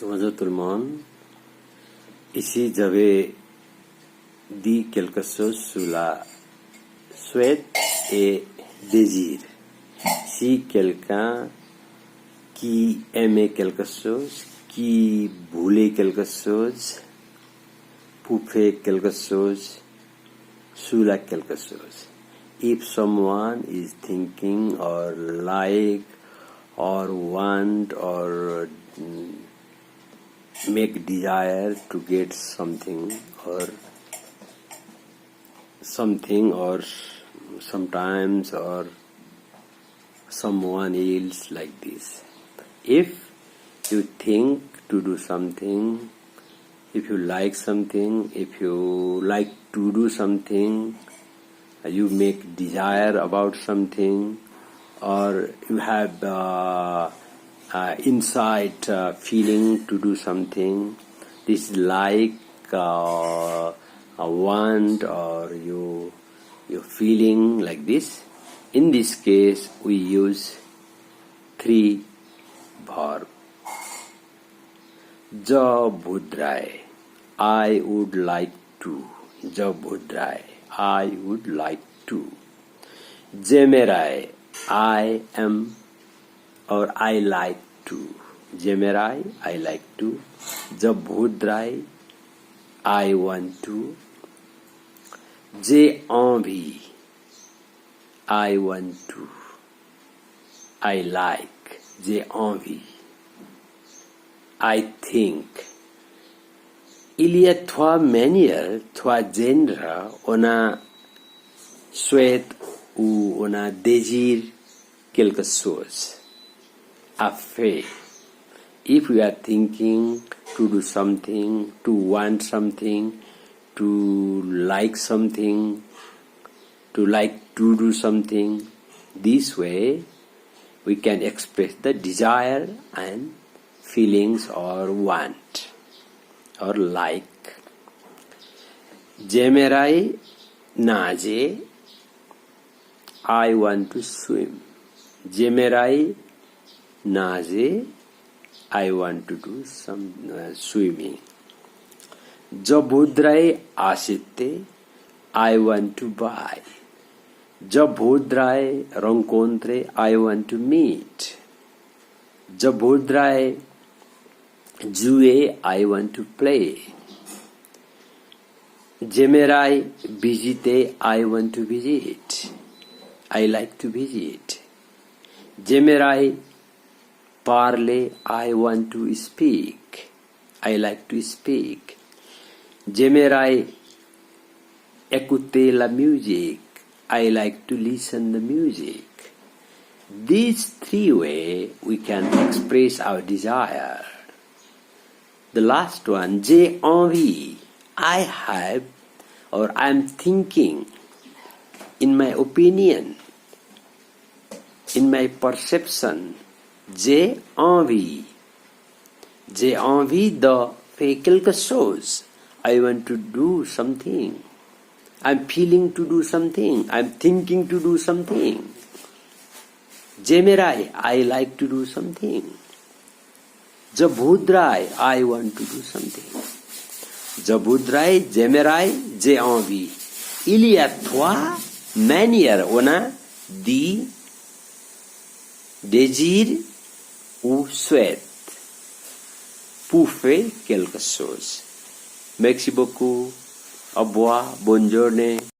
Bonjour tout le monde. Ici, j'avais dit quelque chose sur la souhait et désir. Si quelqu'un qui aimait quelque chose, qui voulait quelque chose, pouvait quelque chose, sous quelque chose. If someone is thinking or like or want or make desire to get something or sometimes or someone else like this. If you think to do something, if you like something, if you like to do something, you make desire about something, or you have inside feeling to do something, this like a want or you feeling like this. In this case, we use three verb. Jab bhudrai, I would like to. Jab bhudrai, I would like to. Jemerai, I am or I like to. Jemerai, I like to. Jab bhudrai, I want to. J'ai envie, I want to. I like, j'ai envie. I think. Il y a trois manières, trois genres, on a souhait ou on a désir quelque chose. A fait. If we are thinking to do something, to want something, to like something, to like to do something, this way we can express the desire and feelings or want or like. Jemerai naje, I want to swim. Jemerai naje, I want to do some swimming. Jab bhudrai asite, I want to buy. Jab bhudrai rencontre, I want to meet. Jab bhudrai jouer, I want to play. Jemerai visite, I want to visit. I like to visit. Jemerai parler, I want to speak. I like to speak. J'aimerais écouter la musique. I like to listen the music. These three ways we can express our desire. The last one, j'ai envie. I have or I am thinking, in my opinion, in my perception, j'ai envie. J'ai envie de faire quelque chose. I want to do something. I'm feeling to do something. I'm thinking to do something. J'aimerais, I like to do something. Je voudrais, I want to do something. Je voudrais, j'aimerais, j'ai envie. Il y a trois manières. On a dit désir ou souhait pour faire quelque chose. Merci beaucoup. Au revoir. Bonne journée.